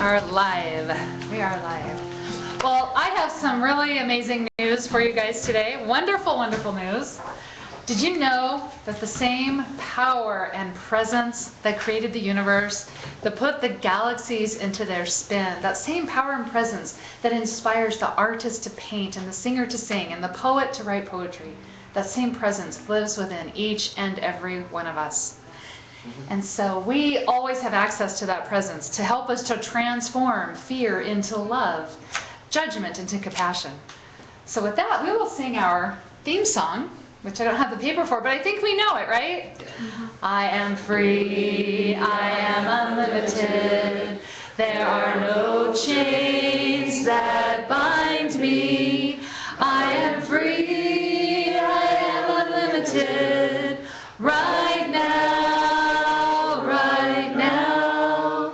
are live. We are live. Well, I have some really amazing news for you guys today. Wonderful, wonderful news. Did you know that the same power and presence that created the universe, that put the galaxies into their spin, that same power and presence that inspires the artist to paint and the singer to sing and the poet to write poetry, that same presence lives within each and every one of us. And so we always have access to that presence to help us to transform fear into love, judgment into compassion. So with that, we will sing our theme song, which I don't have the paper for, but I think we know it, right? I am free, I am unlimited, there are no chains that bind me. I am free, I am unlimited, right now, right now.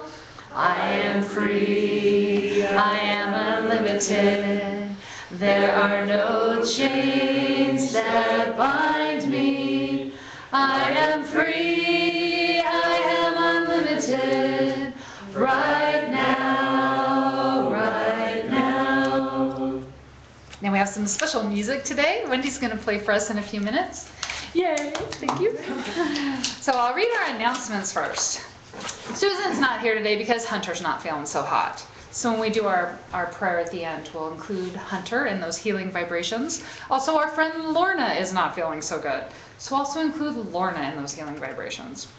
I am free, I am unlimited, there are no chains that bind me. I am free, I am unlimited, right now, right now. Now we have some special music today. Wendy's going to play for us in a few minutes. Yay, thank you. So I'll read our announcements first. Susan's not here today because Hunter's not feeling so hot. So when we do our prayer at the end, we'll include Hunter in those healing vibrations. Also, our friend Lorna is not feeling so good. So also include Lorna in those healing vibrations.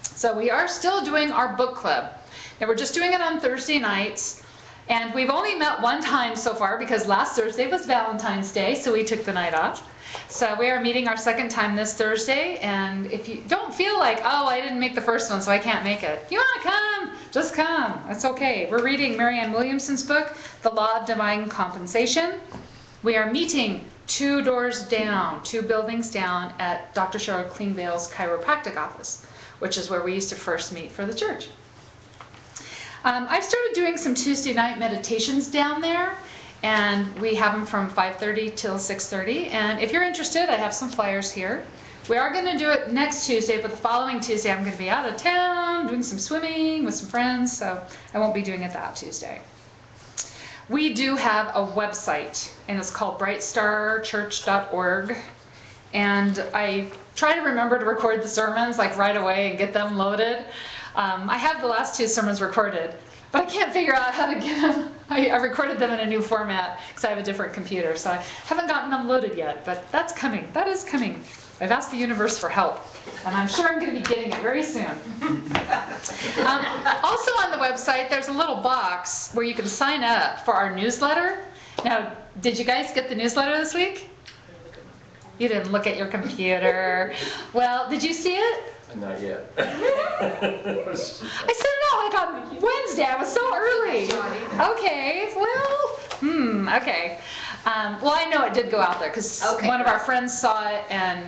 So we are still doing our book club. Now we're just doing it on Thursday nights. And we've only met one time so far because last Thursday was Valentine's Day, so we took the night off. So we are meeting our second time this Thursday, and if you don't feel like, oh, I didn't make the first one, so I can't make it, you want to come, just come. That's okay. We're reading Marianne Williamson's book, The Law of Divine Compensation. We are meeting 2 doors down, 2 buildings down at Dr. Cheryl Klingbeil's chiropractic office, which is where we used to first meet for the church. I've started doing some Tuesday night meditations down there, and we have them from 5:30 till 6:30. And if you're interested, I have some flyers here. We are going to do it next Tuesday, but the following Tuesday I'm going to be out of town doing some swimming with some friends, so I won't be doing it that Tuesday. We do have a website, and it's called brightstarchurch.org. And I try to remember to record the sermons like right away and get them loaded. I have the last 2 sermons recorded, but I can't figure out how to get them. I recorded them in a new format because I have a different computer, so I haven't gotten them loaded yet, but that's coming. That is coming. I've asked the universe for help, and I'm sure I'm going to be getting it very soon. Also on the website, there's a little box where you can sign up for our newsletter. Now, did you guys get the newsletter this week? You didn't look at your computer. Well, did you see it? Not yet. I sent it out like on Wednesday. I was so early. Okay, well, okay. Well, I know it did go out there because one of our friends saw it, and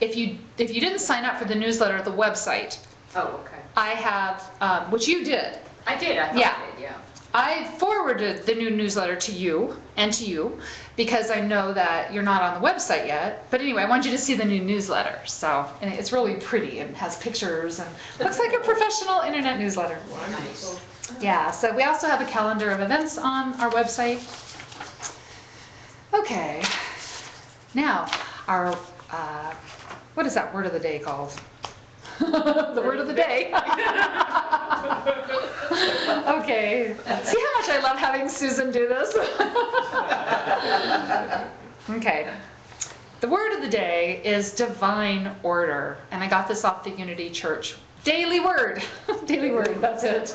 if you didn't sign up for the newsletter at the website, I have, which you did. I did. I thought Yeah. I did, yeah. I forwarded the new newsletter to you and to you because I know that you're not on the website yet. But anyway, I want you to see the new newsletter. So, and it's really pretty and has pictures and looks like a professional internet newsletter. Nice. Yeah, so we also have a calendar of events on our website. Okay, now our, what is that word of the day called? The word of the day. Okay. See how much I love having Susan do this? Okay. The word of the day is divine order. And I got this off the Unity Church Daily Word. Daily Word, that's it.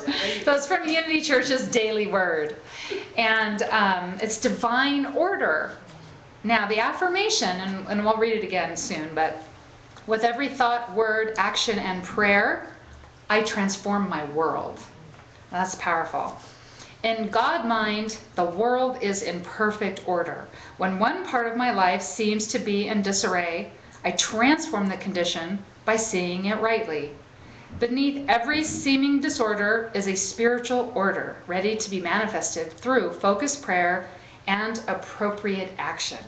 So it's from Unity Church's Daily Word. And it's divine order. Now the affirmation, and we'll read it again soon, but with every thought, word, action, and prayer, I transform my world. That's powerful. In God mind, the world is in perfect order. When one part of my life seems to be in disarray, I transform the condition by seeing it rightly. Beneath every seeming disorder is a spiritual order, ready to be manifested through focused prayer and appropriate action.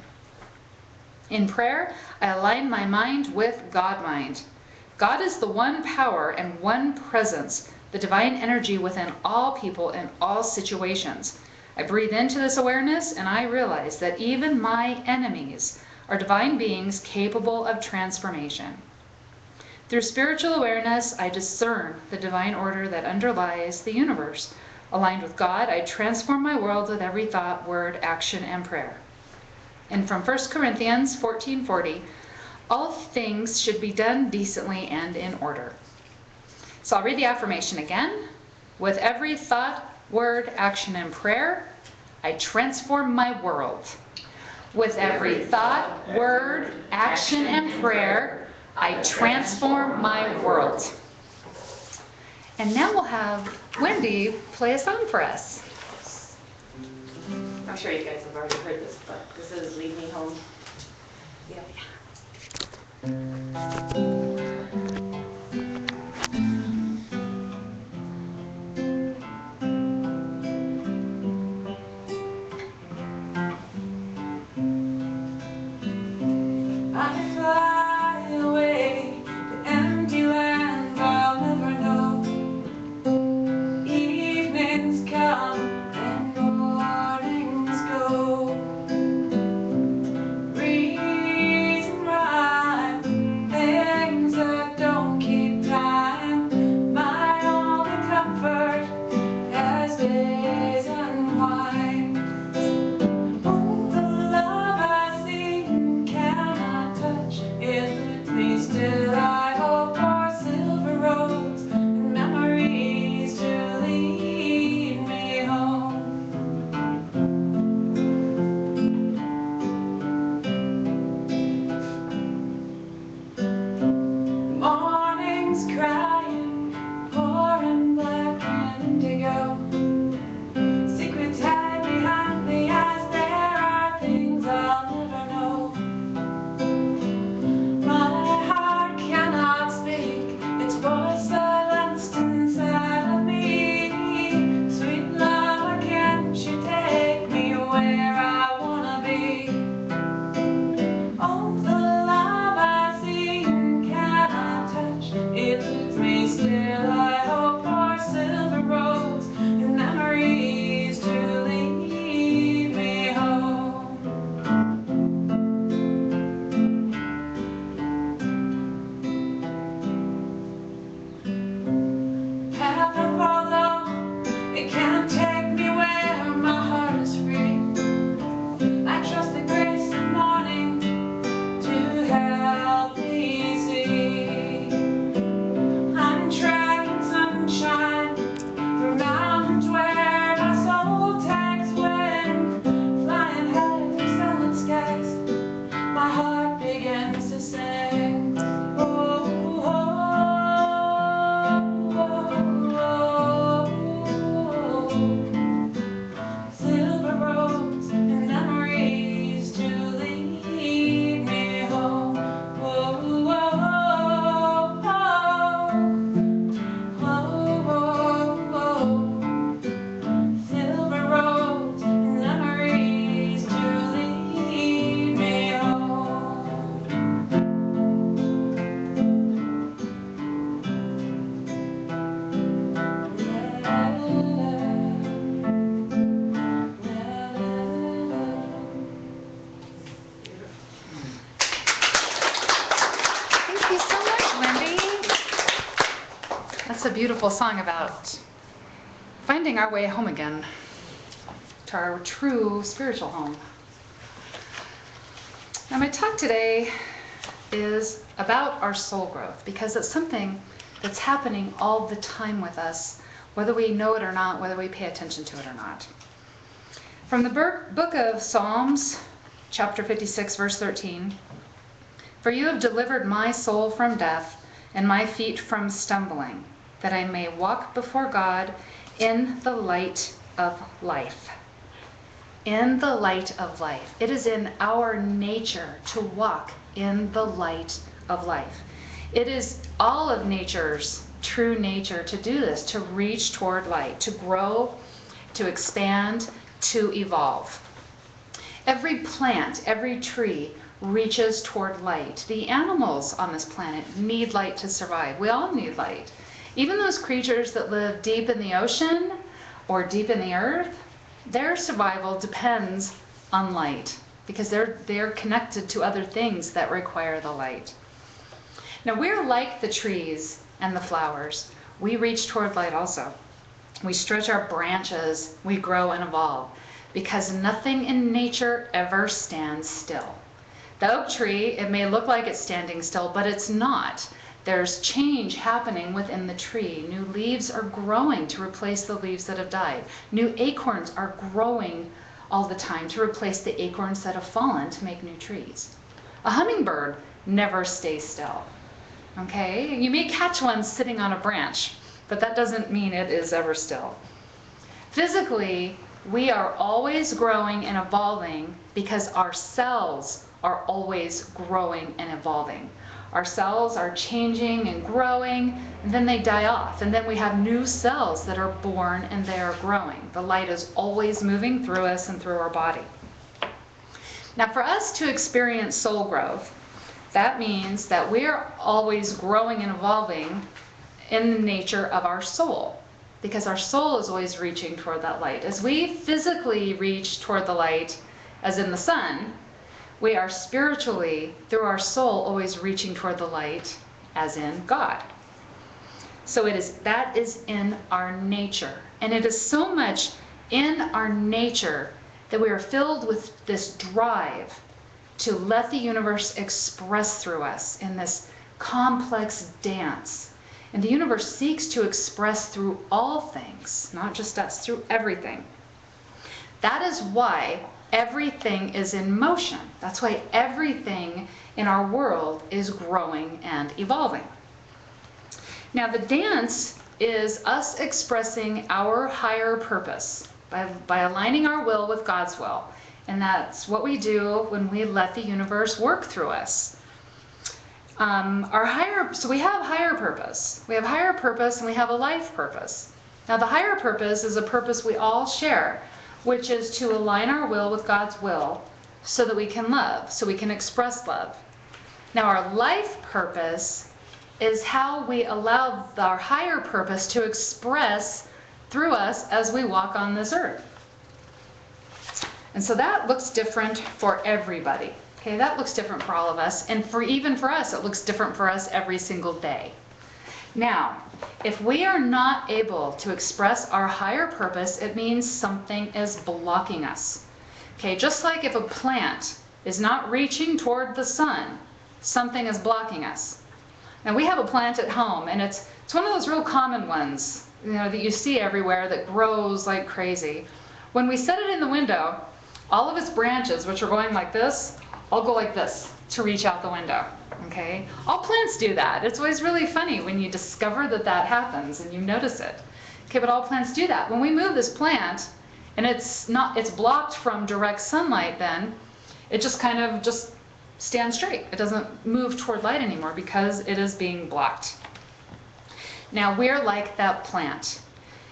In prayer, I align my mind with God mind. God is the one power and one presence the divine energy within all people in all situations. I breathe into this awareness and I realize that even my enemies are divine beings capable of transformation. Through spiritual awareness, I discern the divine order that underlies the universe. Aligned with God, I transform my world with every thought, word, action, and prayer. And from 1 Corinthians 14:40, all things should be done decently and in order. So I'll read the affirmation again. With every thought, word, action, and prayer, I transform my world. With every thought, word, action, and prayer, I transform my world. And now we'll have Wendy play a song for us. I'm sure you guys have already heard this, but this is Lead Me Home. Yeah. I fly away to empty lands I'll never know. Evenings come and mornings go. Reason rhyme, things that don't keep time. My only comfort as days unwind. Oh, the love I see cannot touch. It with me still. I hope for silver roads and memories to lead me home. Mornings crying, pouring black and indigo. Secrets hide behind the eyes, there are things I'll never know. My heart cannot speak, its voice silenced inside of me. Sweet love, can't you take me where I wanna be? Oh, the love I see and cannot touch, it leads me still. I hope for silver roads and memories to lead me home. Path I follow, it can't take me where my heart is free. I trust the grace of morning to help me see. I'm tracking sunshine through mountains where my soul takes wind. Flying high through sunlit skies, my heart begins to sing. Oh, oh, oh, oh, oh. Silver roads and memories to lead me home. Oh, oh, oh, oh, oh, oh. Silver roads and memories to lead me home. Thank you so much, Wendy. That's a beautiful song about finding our way home again to our true spiritual home. Now, my talk today is about our soul growth because it's something that's happening all the time with us, whether we know it or not, whether we pay attention to it or not. From the book of Psalms, chapter 56, verse 13, "For you have delivered my soul from death and my feet from stumbling, that I may walk before God in the light of life." In the light of life. It is in our nature to walk in the light of life. It is all of nature's true nature to do this, to reach toward light, to grow, to expand, to evolve. Every plant, every tree reaches toward light. The animals on this planet need light to survive. We all need light. Even those creatures that live deep in the ocean or deep in the earth, their survival depends on light because they're connected to other things that require the light. Now we're like the trees and the flowers. We reach toward light also. We stretch our branches, we grow and evolve because nothing in nature ever stands still. The oak tree, it may look like it's standing still, but it's not. There's change happening within the tree. New leaves are growing to replace the leaves that have died. New acorns are growing all the time to replace the acorns that have fallen to make new trees. A hummingbird never stays still. Okay? You may catch one sitting on a branch, but that doesn't mean it is ever still. Physically, we are always growing and evolving because our cells are always growing and evolving. Our cells are changing and growing, and then they die off, and then we have new cells that are born and they are growing. The light is always moving through us and through our body. Now, for us to experience soul growth, that means that we are always growing and evolving in the nature of our soul, because our soul is always reaching toward that light. As we physically reach toward the light, as in the sun, we are spiritually, through our soul, always reaching toward the light, as in God. So that is in our nature. And it is so much in our nature that we are filled with this drive to let the universe express through us in this complex dance. And the universe seeks to express through all things, not just us, through everything. That is why everything is in motion. That's why everything in our world is growing and evolving. Now, the dance is us expressing our higher purpose by aligning our will with God's will. And that's what we do when we let the universe work through us. So we have higher purpose. We have higher purpose and we have a life purpose. Now, the higher purpose is a purpose we all share, which is to align our will with God's will so that we can love, so we can express love. Now, our life purpose is how we allow our higher purpose to express through us as we walk on this earth. And so that looks different for everybody. Okay, that looks different for all of us. And even for us, it looks different for us every single day. Now, if we are not able to express our higher purpose, it means something is blocking us. Okay, just like if a plant is not reaching toward the sun, something is blocking us. Now, we have a plant at home, and it's one of those real common ones, that you see everywhere that grows like crazy. When we set it in the window, all of its branches, which are going like this, all go like this to reach out the window. Okay? All plants do that. It's always really funny when you discover that that happens and you notice it. Okay, but all plants do that. When we move this plant and it's blocked from direct sunlight, then it just kind of just stands straight. It doesn't move toward light anymore because it is being blocked. Now, we're like that plant.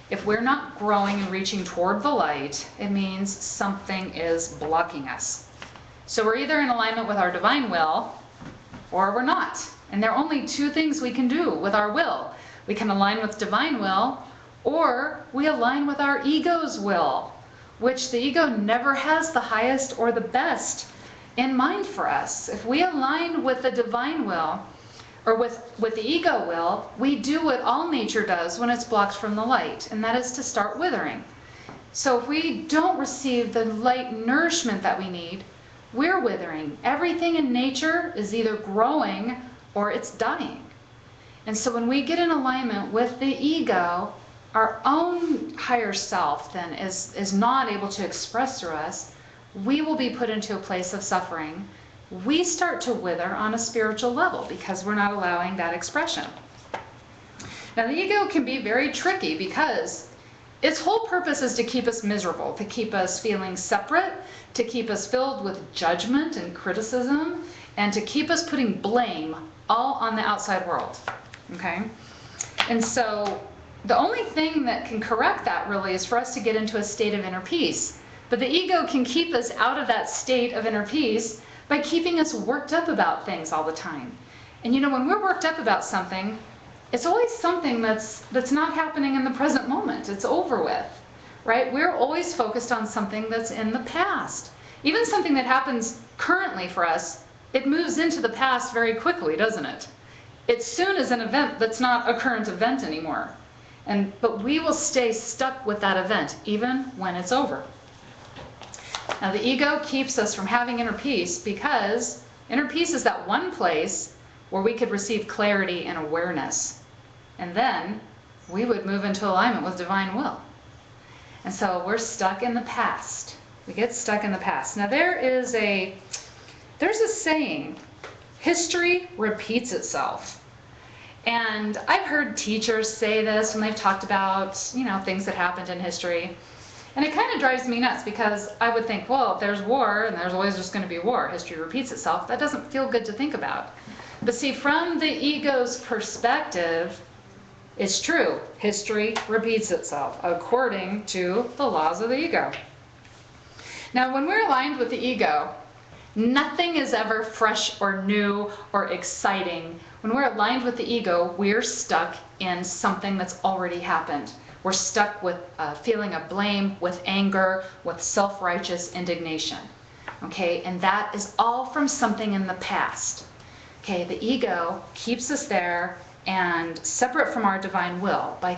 If we're not growing and reaching toward the light, it means something is blocking us. So we're either in alignment with our divine will or we're not. And there are only two things we can do with our will. We can align with divine will, or we align with our ego's will, which the ego never has the highest or the best in mind for us. If we align with the divine will, or with the ego will, we do what all nature does when it's blocked from the light, and that is to start withering. So if we don't receive the light nourishment that we need, we're withering. Everything in nature is either growing or it's dying. And so when we get in alignment with the ego, our own higher self then is not able to express through us, we will be put into a place of suffering. We start to wither on a spiritual level because we're not allowing that expression. Now, the ego can be very tricky because its whole purpose is to keep us miserable, to keep us feeling separate, to keep us filled with judgment and criticism, and to keep us putting blame all on the outside world. Okay? And so the only thing that can correct that really is for us to get into a state of inner peace. But the ego can keep us out of that state of inner peace by keeping us worked up about things all the time. And when we're worked up about something, it's always something that's not happening in the present moment. It's over with, right? We're always focused on something that's in the past. Even something that happens currently for us, it moves into the past very quickly, doesn't it? It soon is an event that's not a current event anymore. But we will stay stuck with that event even when it's over. Now the ego keeps us from having inner peace because inner peace is that one place where we could receive clarity and awareness. And then we would move into alignment with divine will. And so we're stuck in the past. We get stuck in the past. Now there's a saying, history repeats itself. And I've heard teachers say this when they've talked about, things that happened in history. And it kind of drives me nuts because I would think, well, if there's war and there's always just going to be war, history repeats itself, that doesn't feel good to think about. But see, from the ego's perspective, it's true. History repeats itself according to the laws of the ego. Now, when we're aligned with the ego, nothing is ever fresh or new or exciting. When we're aligned with the ego, we're stuck in something that's already happened. We're stuck with a feeling of blame, with anger, with self-righteous indignation. Okay, and that is all from something in the past. Okay, the ego keeps us there and separate from our divine will by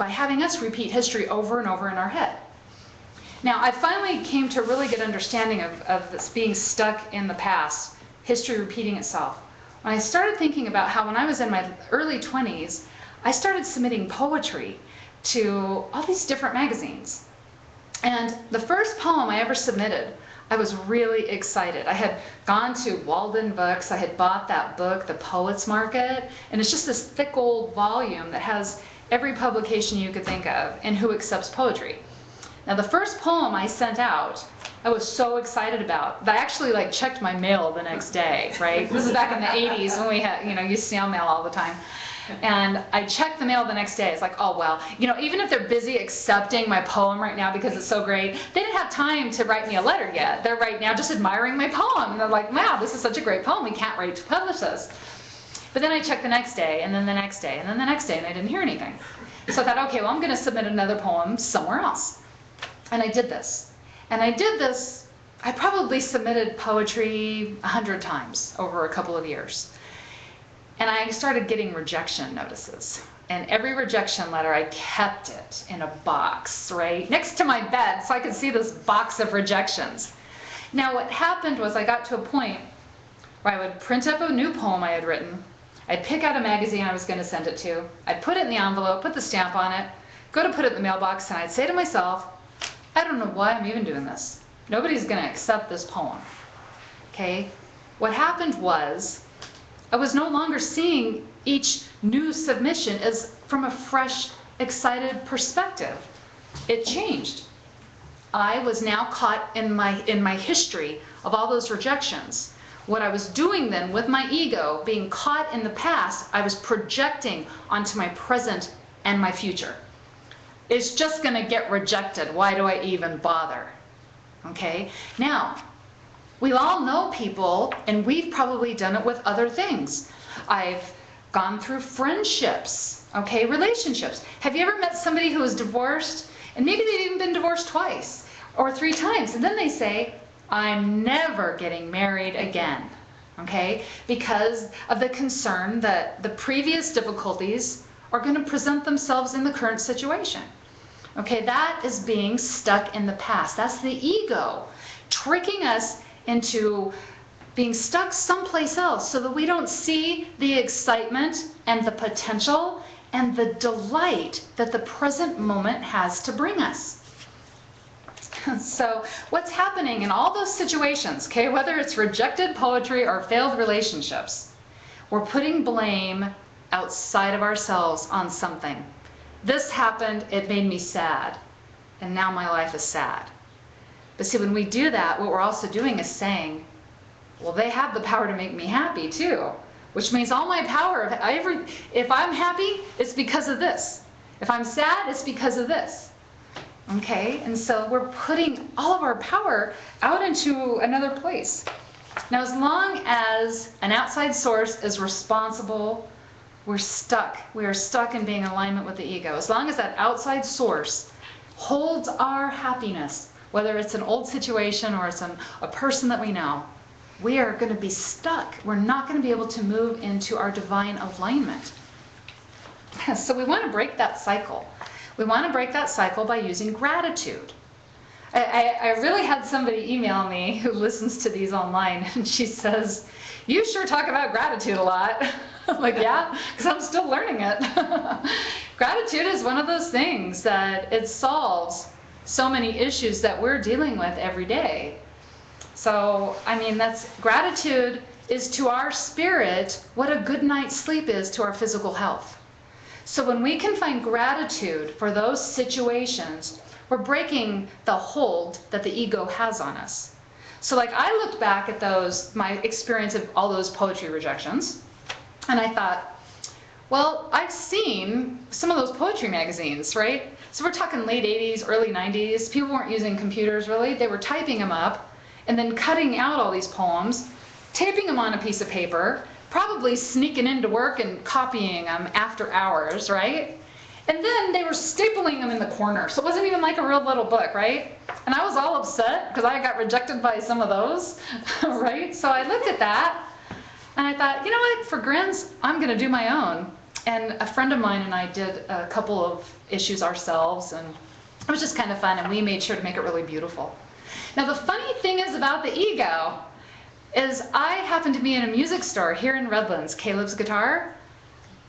having us repeat history over and over in our head. Now, I finally came to a really good understanding of this being stuck in the past, history repeating itself. When I started thinking about how when I was in my early 20s, I started submitting poetry to all these different magazines. And the first poem I ever submitted, I was really excited. I had gone to Walden Books, I had bought that book, The Poets Market, and it's just this thick old volume that has every publication you could think of and who accepts poetry. Now the first poem I sent out, I was so excited about. I actually checked my mail the next day, right? This is back in the 80s when we had, used snail mail all the time. And I checked the mail the next day. It's like, oh, well, even if they're busy accepting my poem right now because it's so great, they didn't have time to write me a letter yet. They're right now just admiring my poem. And they're like, wow, this is such a great poem. We can't wait to publish this. But then I checked the next day, and then the next day, and then the next day, and I didn't hear anything. So I thought, okay, well, I'm going to submit another poem somewhere else. And I did this. And I probably submitted poetry 100 times over a couple of years. And I started getting rejection notices. And every rejection letter, I kept it in a box, right, next to my bed so I could see this box of rejections. Now what happened was I got to a point where I would print up a new poem I had written. I'd pick out a magazine I was going to send it to. I'd put it in the envelope, put the stamp on it, go to put it in the mailbox, and I'd say to myself, I don't know why I'm even doing this. Nobody's going to accept this poem. Okay? What happened was I was no longer seeing each new submission as from a fresh, excited perspective. It changed. I was now caught in my history of all those rejections. What I was doing then with my ego, being caught in the past, I was projecting onto my present and my future. It's just going to get rejected. Why do I even bother? Okay? Now, we all know people, and we've probably done it with other things. I've gone through friendships, okay, relationships. Have you ever met somebody who was divorced, and maybe they've even been divorced twice or 3 times, and then they say, I'm never getting married again, okay, because of the concern that the previous difficulties are going to present themselves in the current situation. Okay, that is being stuck in the past. That's the ego tricking us into being stuck someplace else so that we don't see the excitement and the potential and the delight that the present moment has to bring us. So what's happening in all those situations, okay, whether it's rejected poetry or failed relationships, we're putting blame outside of ourselves on something. This happened, it made me sad, and now my life is sad. But see, when we do that, what we're also doing is saying, well, they have the power to make me happy too, which means all my power, if I'm happy, it's because of this. If I'm sad, it's because of this. Okay, and so we're putting all of our power out into another place. Now, as long as an outside source is responsible we're stuck. We are stuck in being in alignment with the ego. As long as that outside source holds our happiness, whether it's an old situation or it's a person that we know, we are going to be stuck. We're not going to be able to move into our divine alignment. So we want to break that cycle. We want to break that cycle by using gratitude. I really had somebody email me who listens to these online, and she says, "You sure talk about gratitude a lot." I'm like, yeah, because I'm still learning it. Gratitude is one of those things that it solves so many issues that we're dealing with every day. So, I mean, gratitude is to our spirit what a good night's sleep is to our physical health. So when we can find gratitude for those situations, we're breaking the hold that the ego has on us. So like I looked back at my experience of all those poetry rejections, and I thought, well, I've seen some of those poetry magazines, right? So we're talking late 80s, early 90s. People weren't using computers really. They were typing them up and then cutting out all these poems, taping them on a piece of paper, probably sneaking into work and copying them after hours, right? And then they were stapling them in the corner. So it wasn't even like a real little book, right? And I was all upset because I got rejected by some of those, right? So I looked at that and I thought, you know what, for grins, I'm going to do my own. And a friend of mine and I did a couple of issues ourselves, and it was just kind of fun, and we made sure to make it really beautiful. Now the funny thing is about the ego is I happened to be in a music store here in Redlands, Caleb's Guitar.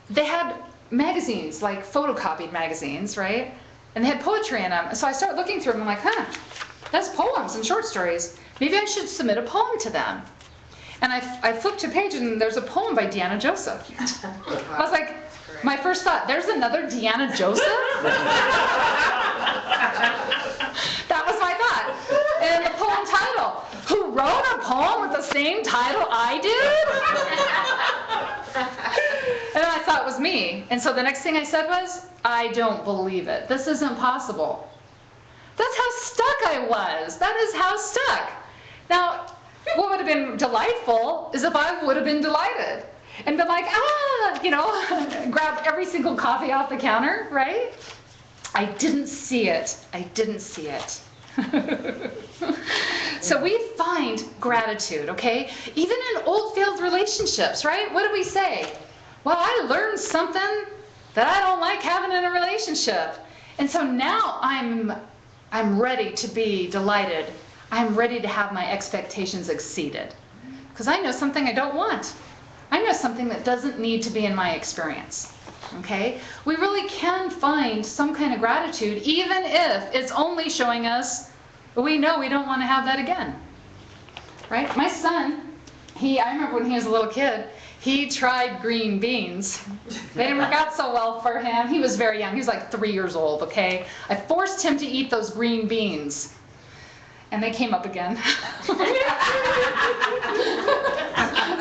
They had magazines, like photocopied magazines, right? And they had poetry in them. So I started looking through them, I'm like, that's poems and short stories. Maybe I should submit a poem to them. And I flipped to a page and there's a poem by Deanna Joseph. I was like, my first thought, there's another Deanna Joseph? That was my thought. And the poem title, who wrote a poem with the same title I did? And I thought it was me. And so the next thing I said was, I don't believe it. This isn't possible. That's how stuck I was. That is how stuck. Now, what would have been delightful is if I would have been delighted and been like, grab every single coffee off the counter, right? I didn't see it. I didn't see it. So we find gratitude, okay? Even in old failed relationships, right? What do we say? Well, I learned something that I don't like having in a relationship. And so now I'm ready to be delighted. I'm ready to have my expectations exceeded. Because I know something I don't want. I know something that doesn't need to be in my experience. Okay? We really can find some kind of gratitude, even if it's only showing us we know we don't want to have that again. Right? My son, I remember when he was a little kid, he tried green beans. They didn't work out so well for him. He was very young. He was like 3 years old, okay? I forced him to eat those green beans. And they came up again.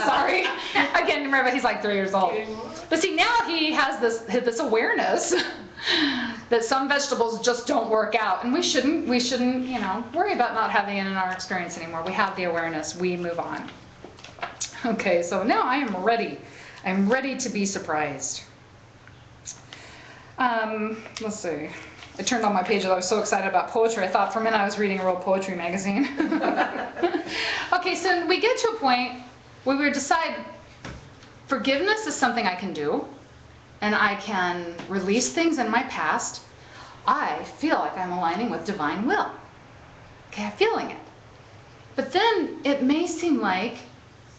Sorry. Again, remember, he's like 3 years old. But see, now he has this awareness that some vegetables just don't work out. And we shouldn't, worry about not having it in our experience anymore. We have the awareness. We move on. Okay, so now I am ready. I'm ready to be surprised. Let's see. I turned on my page. I was so excited about poetry. I thought for a minute I was reading a real poetry magazine. Okay, so we get to a point where we decide forgiveness is something I can do, and I can release things in my past. I feel like I'm aligning with divine will. Okay, I'm feeling it. But then it may seem like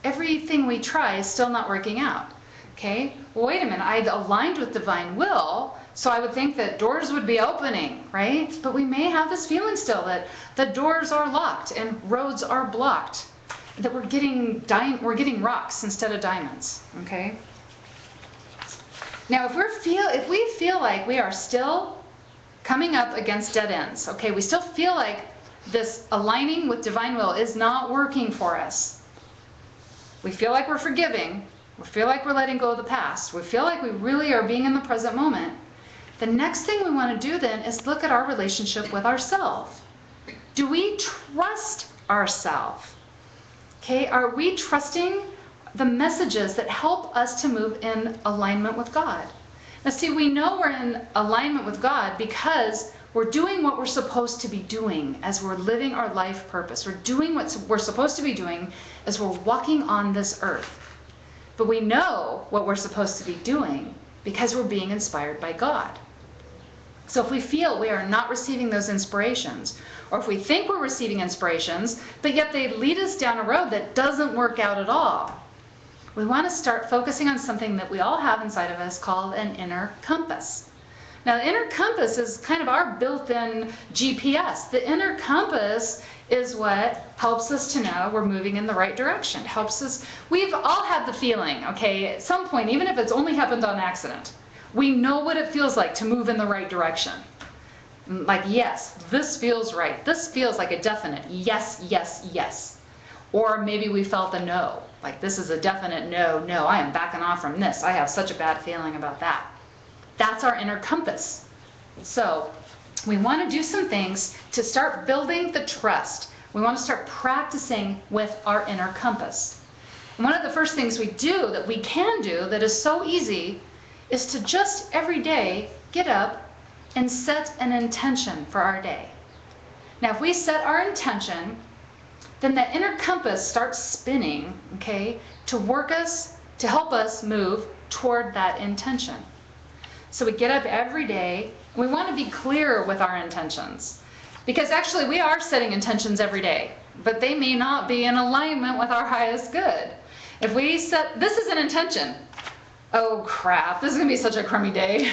everything we try is still not working out. Okay, well, wait a minute, I'd aligned with divine will, so I would think that doors would be opening, right? But we may have this feeling still that the doors are locked and roads are blocked, that we're getting rocks instead of diamonds, okay? Now, if we feel like we are still coming up against dead ends, okay, we still feel like this aligning with divine will is not working for us. We feel like we're forgiving. We feel like we're letting go of the past. We feel like we really are being in the present moment. The next thing we want to do then is look at our relationship with ourselves. Do we trust ourselves? Okay, are we trusting the messages that help us to move in alignment with God. Now see, we know we're in alignment with God because we're doing what we're supposed to be doing as we're living our life purpose. We're doing what we're supposed to be doing as we're walking on this earth. But we know what we're supposed to be doing because we're being inspired by God. So if we feel we are not receiving those inspirations, or if we think we're receiving inspirations, but yet they lead us down a road that doesn't work out at all, we want to start focusing on something that we all have inside of us called an inner compass. Now, the inner compass is kind of our built-in GPS. The inner compass is what helps us to know we're moving in the right direction. Helps us. We've all had the feeling, okay, at some point, even if it's only happened on accident, we know what it feels like to move in the right direction. Like, yes, this feels right. This feels like a definite yes, yes, yes. Or maybe we felt a no. Like, this is a definite no, no, I am backing off from this. I have such a bad feeling about that. That's our inner compass. So we want to do some things to start building the trust. We want to start practicing with our inner compass. And one of the first things we do that we can do that is so easy is to just every day get up and set an intention for our day. Now, if we set our intention, then the inner compass starts spinning, okay, to help us move toward that intention. So we get up every day, and we want to be clear with our intentions. Because actually we are setting intentions every day, but they may not be in alignment with our highest good. If we set, this is an intention. Oh crap, this is going to be such a crummy day.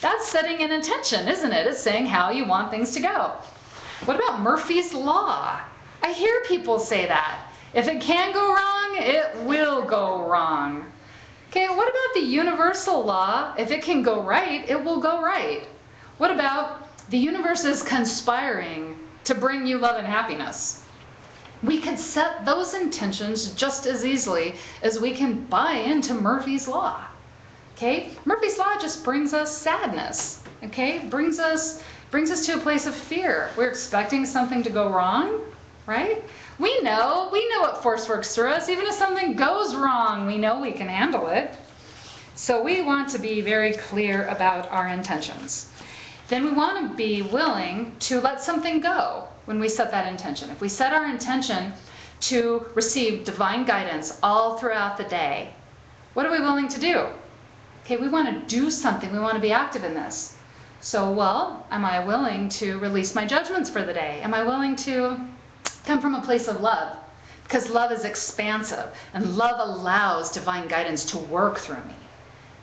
That's setting an intention, isn't it? It's saying how you want things to go. What about Murphy's Law? I hear people say that. If it can go wrong, it will go wrong. Okay, what about the universal law? If it can go right, it will go right. What about the universe is conspiring to bring you love and happiness? We could set those intentions just as easily as we can buy into Murphy's Law. Okay, Murphy's Law just brings us sadness. Okay, brings us to a place of fear. We're expecting something to go wrong, right? We know what force works through us. Even if something goes wrong, we know we can handle it. So we want to be very clear about our intentions. Then we want to be willing to let something go when we set that intention. If we set our intention to receive divine guidance all throughout the day, what are we willing to do? Okay, we want to do something. We want to be active in this. So, well, am I willing to release my judgments for the day? Am I willing to come from a place of love? Because love is expansive, and love allows divine guidance to work through me.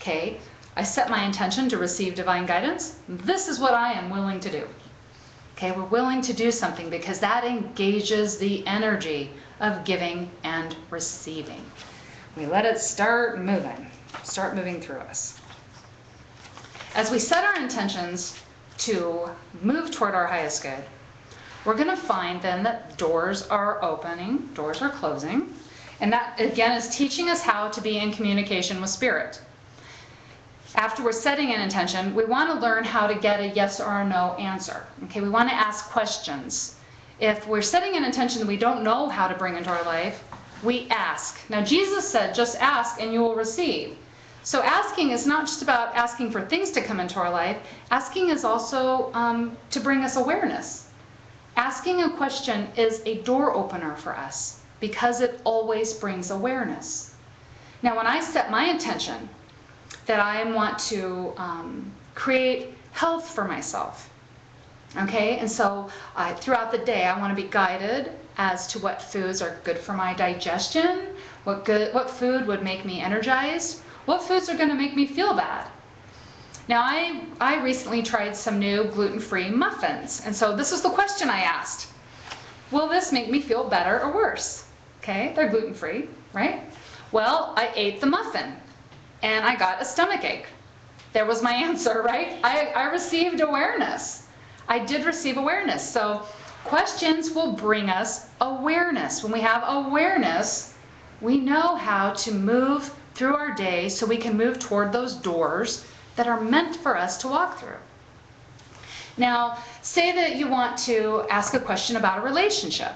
Okay, I set my intention to receive divine guidance. This is what I am willing to do. Okay, we're willing to do something because that engages the energy of giving and receiving. We let it start moving through us. As we set our intentions to move toward our highest good, we're going to find then that doors are opening, doors are closing, and that again is teaching us how to be in communication with Spirit. After we're setting an intention, we want to learn how to get a yes or a no answer. Okay, we want to ask questions. If we're setting an intention that we don't know how to bring into our life, we ask. Now, Jesus said, just ask and you will receive. So asking is not just about asking for things to come into our life. Asking is also to bring us awareness. Asking a question is a door opener for us because it always brings awareness. Now, when I set my intention that I want to create health for myself, okay, and so throughout the day I want to be guided as to what foods are good for my digestion, what food would make me energized, what foods are going to make me feel bad. Now, I recently tried some new gluten-free muffins, and so this is the question I asked. Will this make me feel better or worse? Okay, they're gluten-free, right? Well, I ate the muffin, and I got a stomachache. There was my answer, right? I received awareness. I did receive awareness. So questions will bring us awareness. When we have awareness, we know how to move through our day so we can move toward those doors that are meant for us to walk through. Now, say that you want to ask a question about a relationship.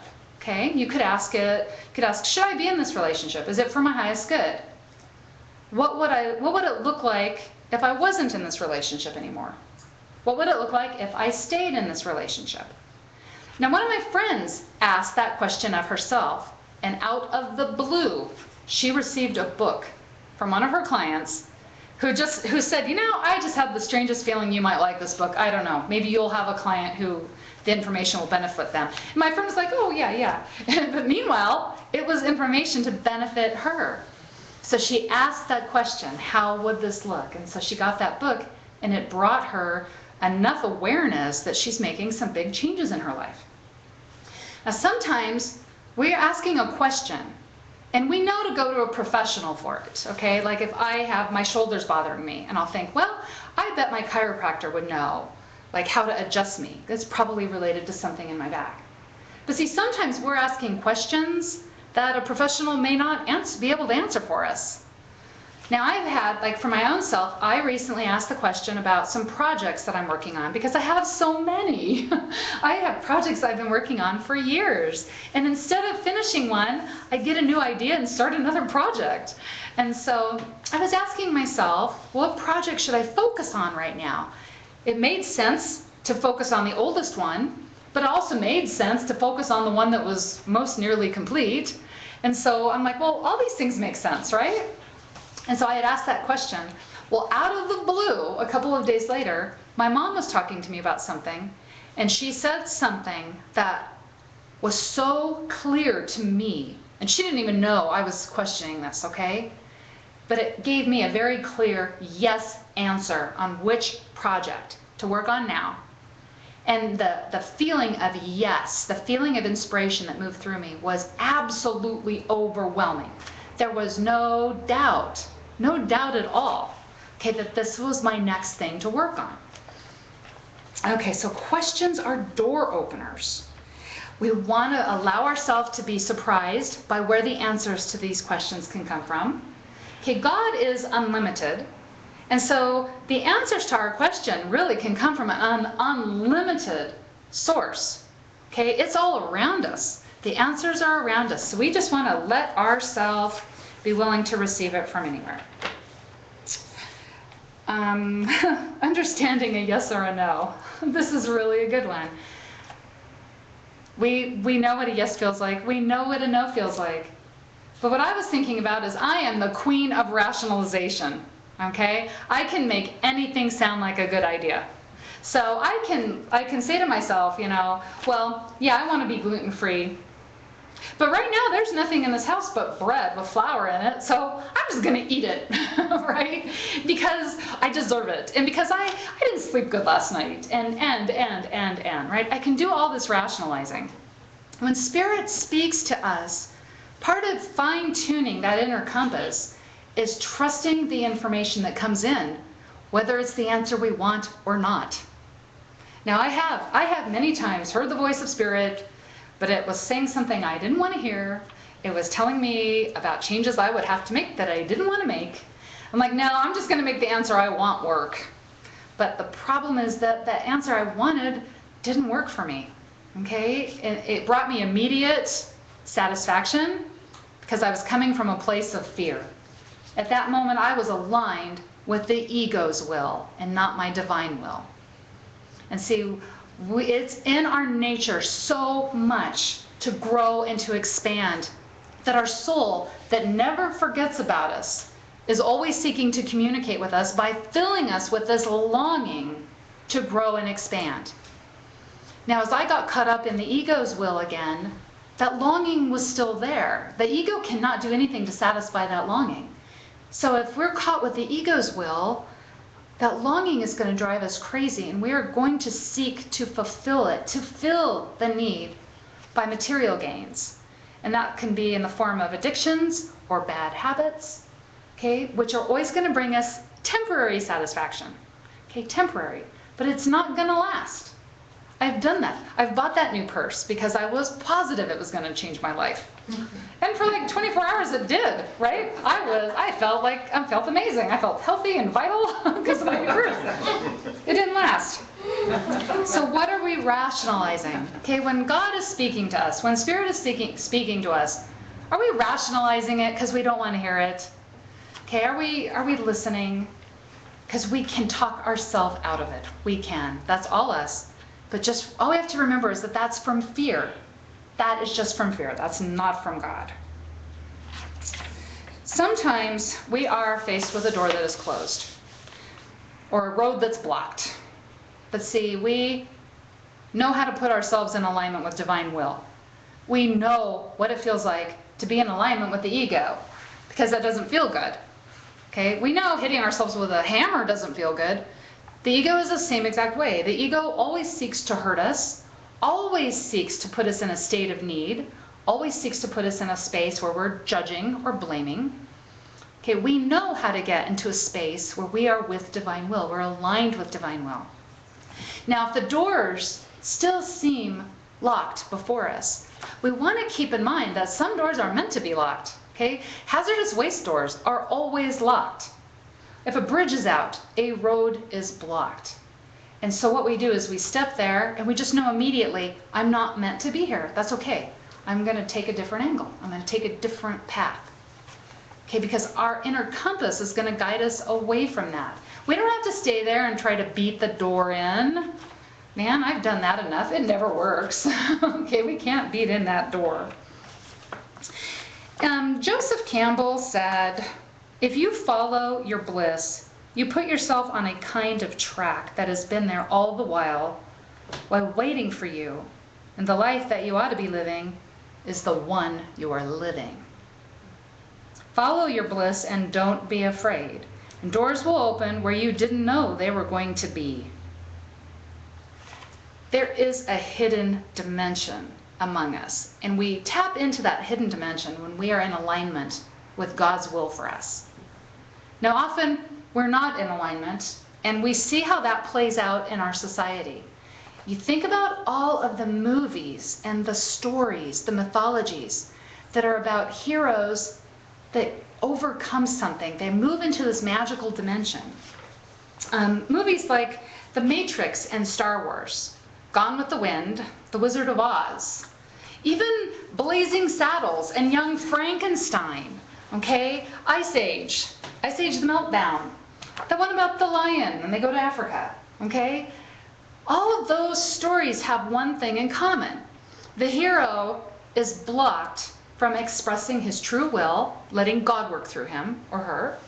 Okay, you could ask, should I be in this relationship? Is it for my highest good? What would it look like if I wasn't in this relationship anymore? What would it look like if I stayed in this relationship? Now, one of my friends asked that question of herself, and out of the blue, she received a book from one of her clients who said, I just have the strangest feeling you might like this book. I don't know. Maybe you'll have a client who the information will benefit them. And my friend was like, oh, yeah. But meanwhile, it was information to benefit her. So she asked that question, how would this look? And so she got that book, and it brought her enough awareness that she's making some big changes in her life. Now, sometimes we're asking a question, and we know to go to a professional for it, okay? Like if I have my shoulders bothering me, and I'll think, well, I bet my chiropractor would know, like how to adjust me. It's probably related to something in my back. But see, sometimes we're asking questions that a professional may not be able to answer for us. Now I've had, like for my own self, I recently asked the question about some projects that I'm working on because I have so many. I have projects I've been working on for years. And instead of finishing one, I get a new idea and start another project. And so I was asking myself, what project should I focus on right now? It made sense to focus on the oldest one, but it also made sense to focus on the one that was most nearly complete. And so I'm like, well, all these things make sense, right? And so I had asked that question. Well, out of the blue, a couple of days later, my mom was talking to me about something, and she said something that was so clear to me, and she didn't even know I was questioning this, okay? But it gave me a very clear yes answer on which project to work on now. And the feeling of yes, the feeling of inspiration that moved through me was absolutely overwhelming. There was no doubt at all, okay, that this was my next thing to work on. Okay, so questions are door openers. We want to allow ourselves to be surprised by where the answers to these questions can come from. Okay, God is unlimited, and so the answers to our question really can come from an unlimited source. Okay, it's all around us. The answers are around us, so we just want to let ourselves be willing to receive it from anywhere. Understanding a yes or a no. This is really a good one. We know what a yes feels like. We know what a no feels like. But what I was thinking about is I am the queen of rationalization. Okay? I can make anything sound like a good idea. So I can say to myself, well, yeah, I want to be gluten-free. But right now, there's nothing in this house but bread with flour in it, so I'm just going to eat it, right? Because I deserve it, and because I didn't sleep good last night, and, right? I can do all this rationalizing. When Spirit speaks to us, part of fine-tuning that inner compass is trusting the information that comes in, whether it's the answer we want or not. Now, I have many times heard the voice of Spirit, but it was saying something I didn't want to hear. It was telling me about changes I would have to make that I didn't want to make. I'm like, no, I'm just going to make the answer I want work. But the problem is that the answer I wanted didn't work for me. Okay? It brought me immediate satisfaction because I was coming from a place of fear. At that moment, I was aligned with the ego's will and not my divine will. And see, it's in our nature so much to grow and to expand that our soul that never forgets about us is always seeking to communicate with us by filling us with this longing to grow and expand. Now, as I got caught up in the ego's will again, that longing was still there. The ego cannot do anything to satisfy that longing. So if we're caught with the ego's will, that longing is going to drive us crazy, and we are going to seek to fulfill it, to fill the need by material gains. And that can be in the form of addictions or bad habits, okay, which are always going to bring us temporary satisfaction, okay, temporary, but it's not going to last. I've done that. I've bought that new purse because I was positive it was going to change my life. And for like 24 hours it did, right? I felt amazing. I felt healthy and vital because of my new purse. It didn't last. So what are we rationalizing? Okay, when God is speaking to us, when Spirit is speaking to us, are we rationalizing it because we don't want to hear it? Okay, are we listening? Because we can talk ourselves out of it. We can. That's all us. But just all we have to remember is that that's from fear. That is just from fear. That's not from God. Sometimes we are faced with a door that is closed or a road that's blocked. But see, we know how to put ourselves in alignment with divine will. We know what it feels like to be in alignment with the ego, because that doesn't feel good. Okay, we know hitting ourselves with a hammer doesn't feel good. The ego is the same exact way. The ego always seeks to hurt us, always seeks to put us in a state of need, always seeks to put us in a space where we're judging or blaming. Okay, we know how to get into a space where we are with divine will. We're aligned with divine will. Now, if the doors still seem locked before us, we want to keep in mind that some doors are meant to be locked. Okay? Hazardous waste doors are always locked. If a bridge is out, a road is blocked. And so what we do is we step there and we just know immediately, I'm not meant to be here. That's okay. I'm going to take a different angle. I'm going to take a different path. Okay, because our inner compass is going to guide us away from that. We don't have to stay there and try to beat the door in. Man, I've done that enough. It never works. Okay, we can't beat in that door. Joseph Campbell said, if you follow your bliss, you put yourself on a kind of track that has been there all the while waiting for you. And the life that you ought to be living is the one you are living. Follow your bliss and don't be afraid. And doors will open where you didn't know they were going to be. There is a hidden dimension among us, and we tap into that hidden dimension when we are in alignment with God's will for us. Now, often we're not in alignment, and we see how that plays out in our society. You think about all of the movies and the stories, the mythologies that are about heroes that overcome something. They move into this magical dimension. Movies like The Matrix and Star Wars, Gone with the Wind, The Wizard of Oz, even Blazing Saddles and Young Frankenstein, okay? Ice Age the Meltdown, the one about the lion and they go to Africa, okay? All of those stories have one thing in common. The hero is blocked from expressing his true will, letting God work through him or her.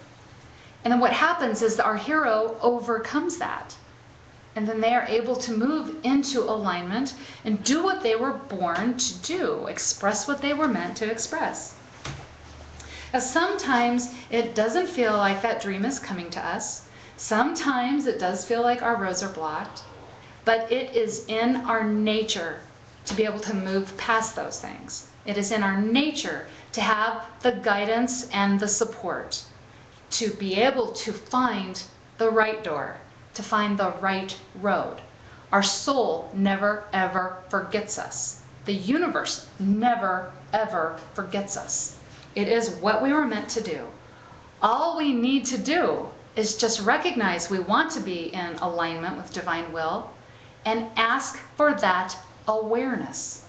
And then what happens is that our hero overcomes that. And then they are able to move into alignment and do what they were born to do, express what they were meant to express. Now, sometimes it doesn't feel like that dream is coming to us. Sometimes it does feel like our roads are blocked, but it is in our nature to be able to move past those things. It is in our nature to have the guidance and the support to be able to find the right door, to find the right road. Our soul never, ever forgets us. The universe never, ever forgets us. It is what we were meant to do. All we need to do is just recognize we want to be in alignment with divine will and ask for that awareness.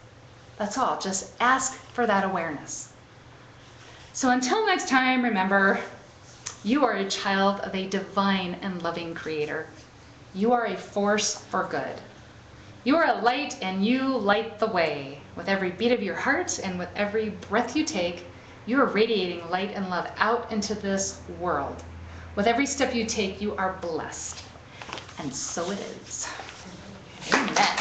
That's all. Just ask for that awareness. So until next time, remember, you are a child of a divine and loving Creator. You are a force for good. You are a light and you light the way. With every beat of your heart and with every breath you take, you are radiating light and love out into this world. With every step you take, you are blessed. And so it is. Amen.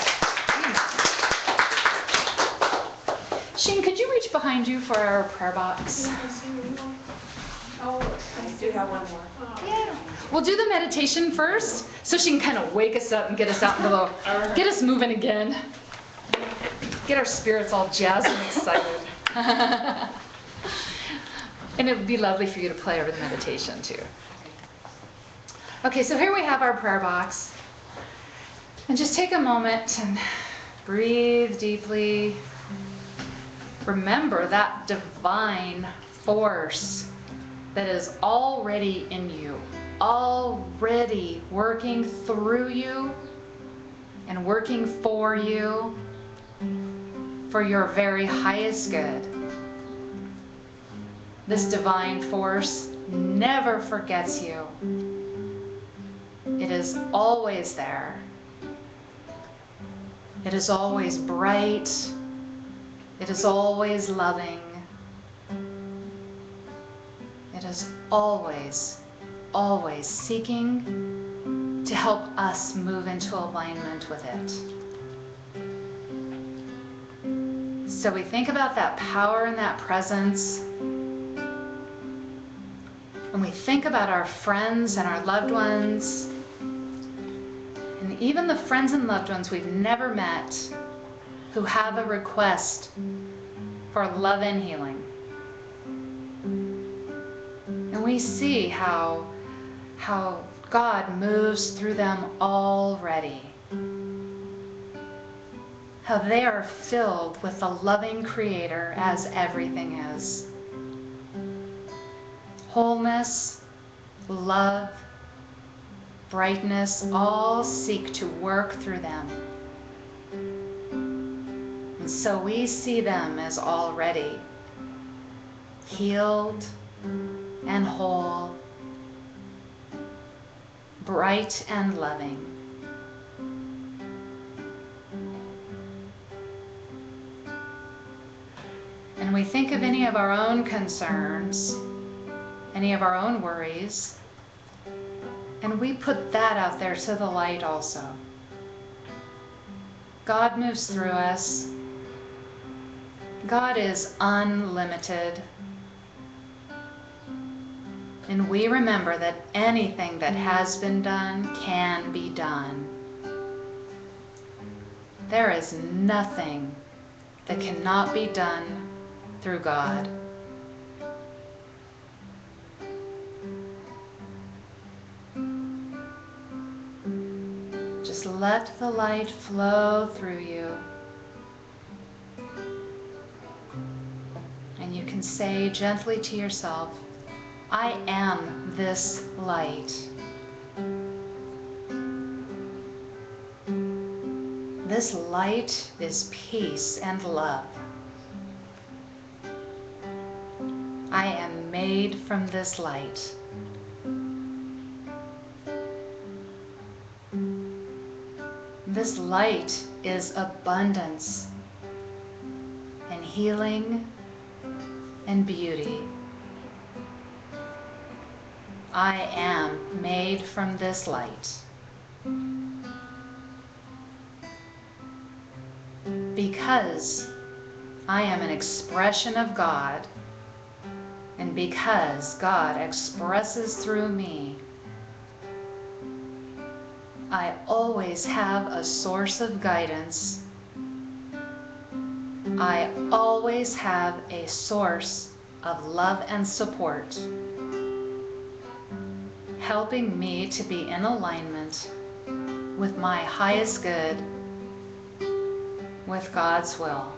Shane, could you reach behind you for our prayer box? Oh, I do have one more. Yeah. We'll do the meditation first, so she can kind of wake us up and get us out into the, get us moving again. Get our spirits all jazzed and excited. And it would be lovely for you to play over the meditation too. Okay, so here we have our prayer box. And just take a moment and breathe deeply. Remember that divine force that is already in you, already working through you, and working for you for your very highest good. This divine force never forgets you. It is always there. It is always bright. It is always loving. It is always, always seeking to help us move into alignment with it. So we think about that power and that presence, and we think about our friends and our loved ones, and even the friends and loved ones we've never met who have a request for love and healing. And we see how God moves through them already. How they are filled with the loving Creator as everything is. Wholeness, love, brightness, all seek to work through them. And so we see them as already healed and whole, bright and loving. And we think of any of our own concerns, any of our own worries, and we put that out there to the light also. God moves through us. God is unlimited. And we remember that anything that has been done can be done. There is nothing that cannot be done through God. Just let the light flow through you. And you can say gently to yourself, I am this light. This light is peace and love. I am made from this light. This light is abundance and healing and beauty. I am made from this light. Because I am an expression of God, and because God expresses through me, I always have a source of guidance. I always have a source of love and support, helping me to be in alignment with my highest good, with God's will.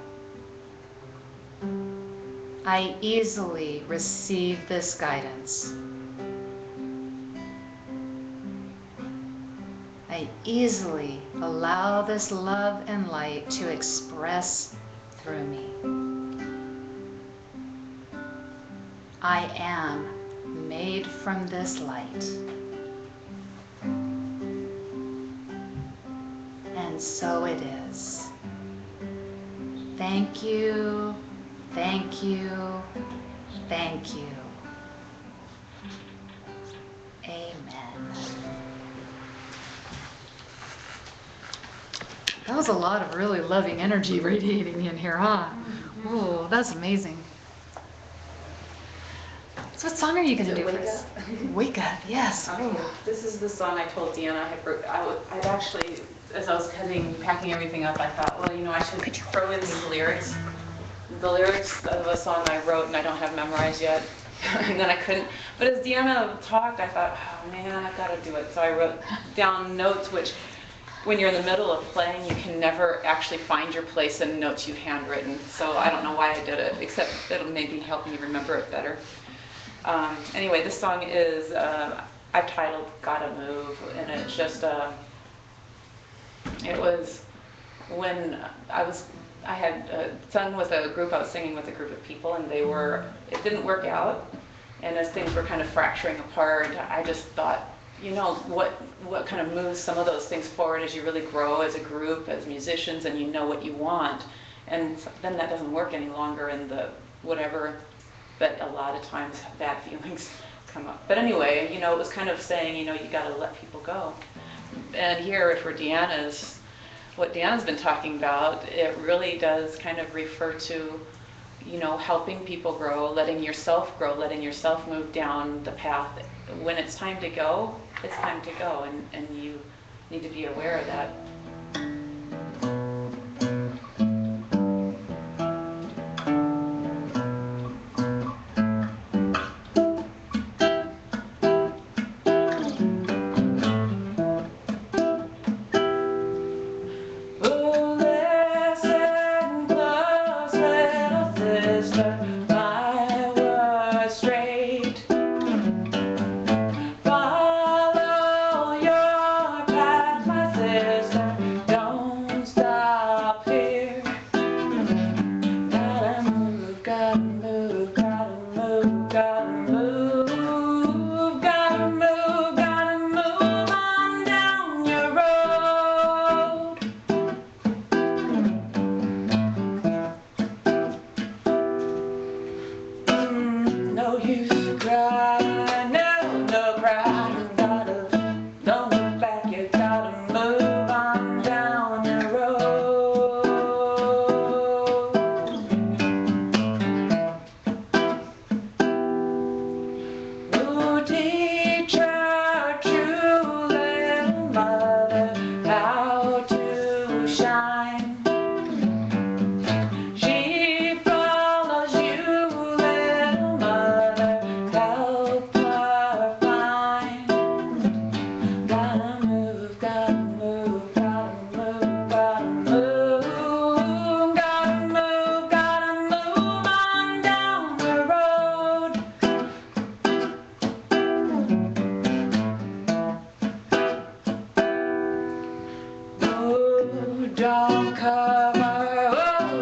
I easily receive this guidance. I easily allow this love and light to express through me. I am made from this light. And so it is. Thank you, thank you, thank you. Amen. That was a lot of really loving energy radiating in here, huh? Ooh, that's amazing. So what song are you going to do for us? Wake Up, yes. Okay. This is the song I told Deanna I'd actually, as I was packing everything up, I thought, well, you know, I should throw in these lyrics. The lyrics of a song I wrote and I don't have memorized yet. And then I couldn't. But as Deanna talked, I thought, oh man, I've got to do it. So I wrote down notes, which when you're in the middle of playing, you can never actually find your place in notes you've handwritten. So I don't know why I did it, except it'll maybe help me remember it better. Anyway, this song is, I've titled Gotta Move, and it's just It was when I had sung with a group, I was singing with a group of people, and it didn't work out. And as things were kind of fracturing apart, I just thought, you know, what kind of moves some of those things forward as you really grow as a group, as musicians, and you know what you want. And then that doesn't work any longer in the whatever, but a lot of times bad feelings come up. But anyway, you know, it was kind of saying, you know, you got to let people go. And here for what Deanna's been talking about, it really does kind of refer to, you know, helping people grow, letting yourself grow, letting yourself move down the path. When it's time to go, it's time to go, and you need to be aware of that.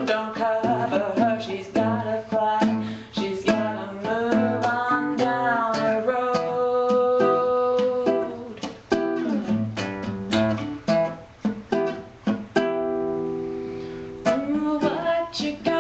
Don't cover her, she's gotta fly, she's gotta move on down the road. What you got?